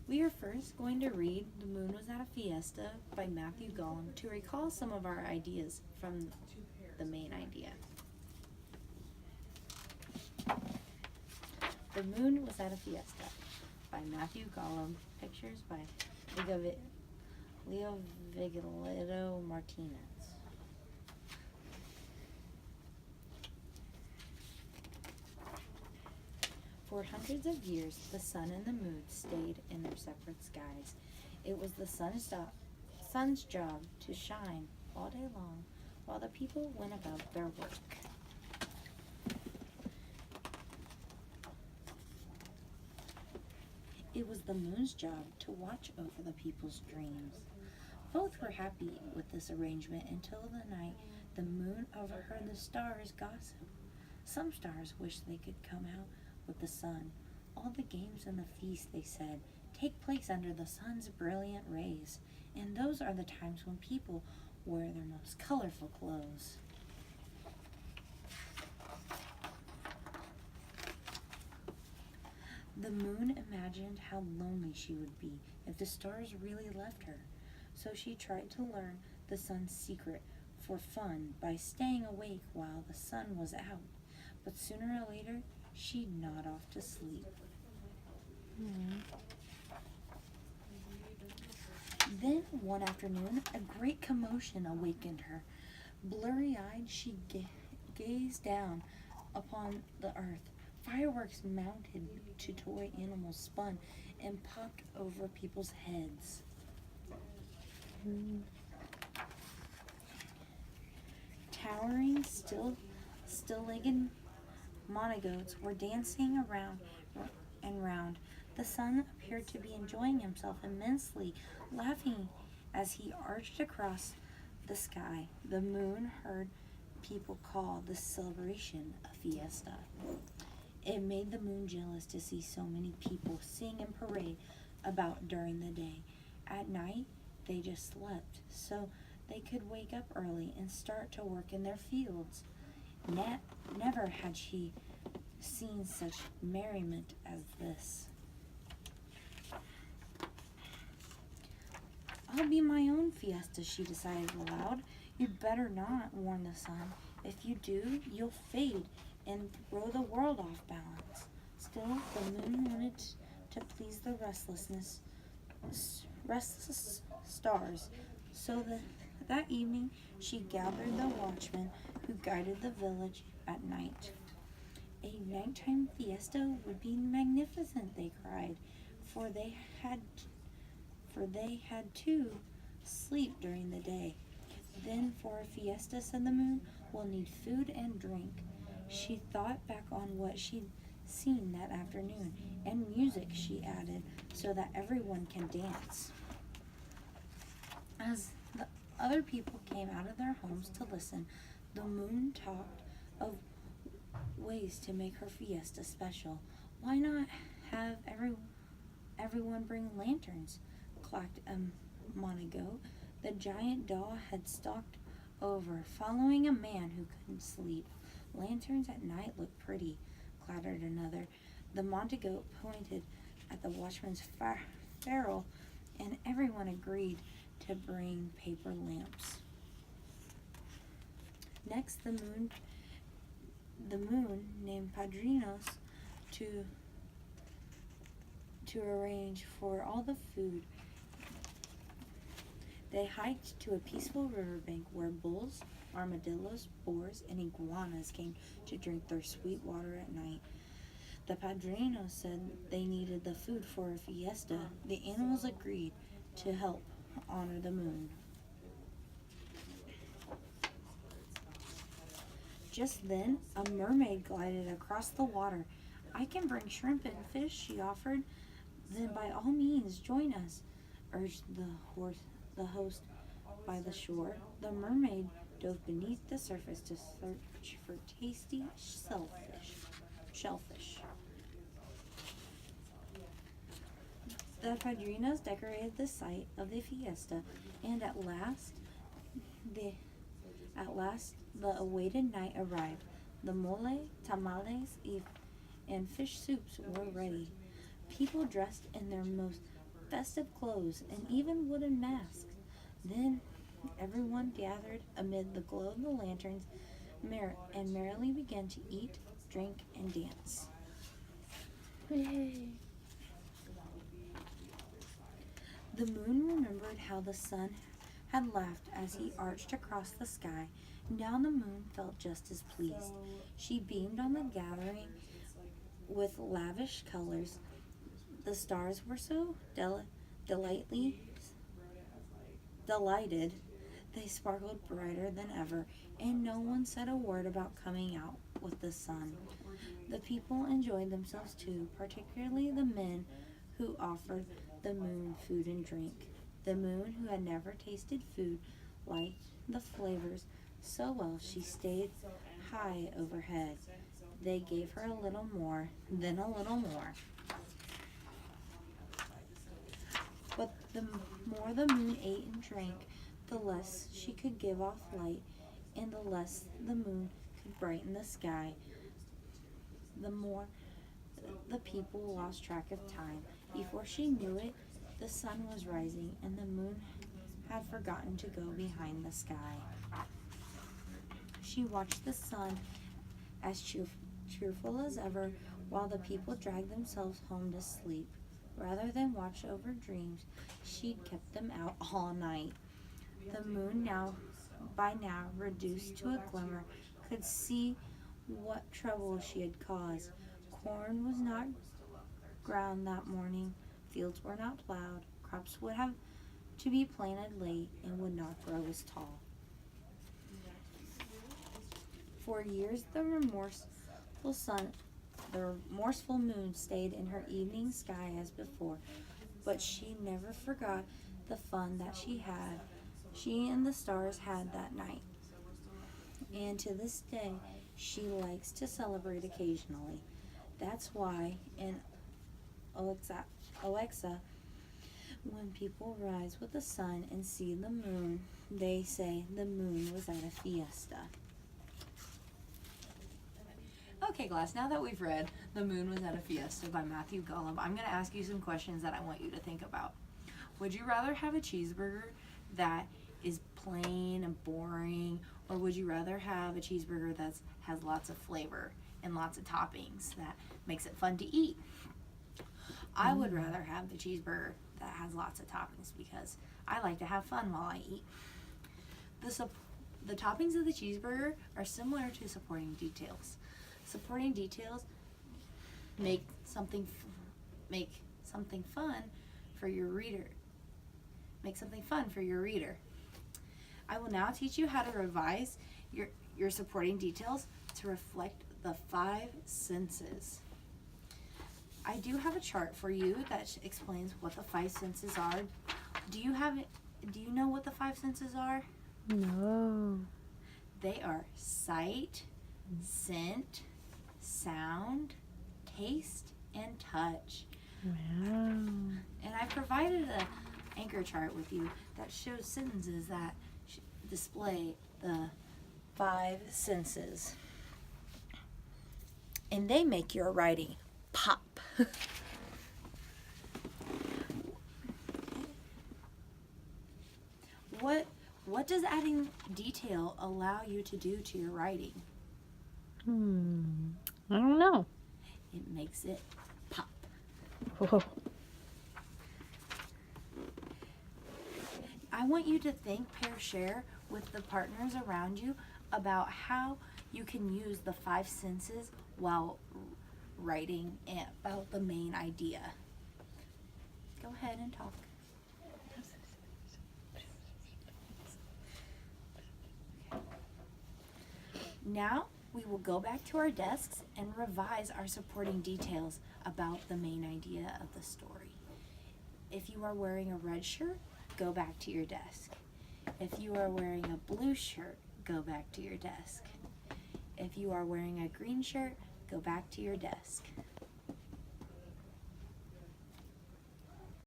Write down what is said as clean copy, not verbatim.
We are first going to read The Moon Was at a Fiesta by Matthew Gollum to recall some of our ideas from the main idea. The Moon Was at a Fiesta by Matthew Gollum. Pictures by Leo Vigilito Martinez. For hundreds of years, the sun and the moon stayed in their separate skies. It was the sun's job to shine all day long while the people went about their work. It was the moon's job to watch over the people's dreams. Both were happy with this arrangement until the night the moon overheard the stars gossip. Some stars wished they could come out with the sun. All the games and the feasts, they said, take place under the sun's brilliant rays, and those are the times when people wear their most colorful clothes. The moon imagined how lonely she would be if the stars really left her, so she tried to learn the sun's secret for fun by staying awake while the sun was out, but sooner or later she'd nod off to sleep. Then, one afternoon, a great commotion awakened her. Blurry-eyed, she gazed down upon the earth. Fireworks mounted to toy animals spun and popped over people's heads. Towering, still-legged monogoats were dancing around and round. The sun appeared to be enjoying himself immensely, laughing as he arched across the sky. The moon heard people call this celebration a fiesta. It made the moon jealous to see so many people sing and parade about during the day. At night, they just slept, so they could wake up early and start to work in their fields. Never had she seen such merriment as this. I'll be my own fiesta, she decided aloud. You'd better not, warned the sun. If you do, you'll fade and throw the world off balance. Still, the moon wanted to please the restless stars, so that evening she gathered the watchmen who guided the village at night. A nighttime fiesta would be magnificent, they cried, for they had to sleep during the day. Then for a fiesta, said the moon, we'll need food and drink. She thought back on what she'd seen that afternoon, and music, she added, so that everyone can dance. As the other people came out of their homes to listen, the moon talked of ways to make her fiesta special. Why not have everyone bring lanterns? Clacked a monogoat. The giant doll had stalked over, following a man who couldn't sleep. Lanterns at night look pretty, clattered another. The monogoat pointed at the watchman's ferrule, and everyone agreed to bring paper lamps. Next, the moon named padrinos to arrange for all the food. They hiked to a peaceful riverbank where bulls, armadillos, boars, and iguanas came to drink their sweet water at night. The padrinos said they needed the food for a fiesta. The animals agreed to help honor the moon. Just then, a mermaid glided across the water. I can bring shrimp and fish, she offered. Then by all means, join us, urged the host by the shore. The mermaid dove beneath the surface to search for tasty shellfish. The padrinos decorated the site of the fiesta, and at last the awaited night arrived. The mole, tamales, and fish soups were ready. People dressed in their most festive clothes, and even wooden masks. Then everyone gathered amid the glow of the lanterns and merrily began to eat, drink, and dance. Yay. The moon remembered how the sun had laughed as he arched across the sky. Now the moon felt just as pleased. She beamed on the gathering with lavish colors. The stars were so delighted, they sparkled brighter than ever, and no one said a word about coming out with the sun. The people enjoyed themselves too, particularly the men who offered the moon food and drink. The moon, who had never tasted food, liked the flavors so well she stayed high overhead. They gave her a little more, then a little more. But the more the moon ate and drank, the less she could give off light, and the less the moon could brighten the sky. The more the people lost track of time. Before she knew it, the sun was rising, and the moon had forgotten to go behind the sky. She watched the sun as cheerful as ever, while the people dragged themselves home to sleep. Rather than watch over dreams, she'd kept them out all night. The moon, by now reduced to a glimmer, could see what trouble she had caused. Corn was not ground that morning, fields were not plowed, crops would have to be planted late and would not grow as tall. For years the remorseful moon stayed in her evening sky as before, but she never forgot the fun that she and the stars had that night. And to this day, she likes to celebrate occasionally. That's why in Oaxa, when people rise with the sun and see the moon, they say the moon was at a fiesta. Okay, class, now that we've read The Moon Was at a Fiesta by Matthew Golub, I'm going to ask you some questions that I want you to think about. Would you rather have a cheeseburger that is plain and boring, or would you rather have a cheeseburger that has lots of flavor and lots of toppings that makes it fun to eat? I would rather have the cheeseburger that has lots of toppings because I like to have fun while I eat. The toppings of the cheeseburger are similar to supporting details. Supporting details make something fun for your reader. Make something fun for your reader. I will now teach you how to revise your supporting details to reflect the 5 senses. I do have a chart for you that explains what the 5 senses are. Do you know what the 5 senses are? No. They are sight, scent, sound, taste, and touch. Wow. And I provided an anchor chart with you that shows sentences that display the 5 senses. And they make your writing pop. What does adding detail allow you to do to your writing? I don't know. It makes it pop. Whoa. I want you to think, pair, share with the partners around you about how you can use the 5 senses while writing about the main idea. Go ahead and talk. Now we will go back to our desks and revise our supporting details about the main idea of the story. If you are wearing a red shirt, go back to your desk. If you are wearing a blue shirt, go back to your desk. If you are wearing a green shirt, go back to your desk.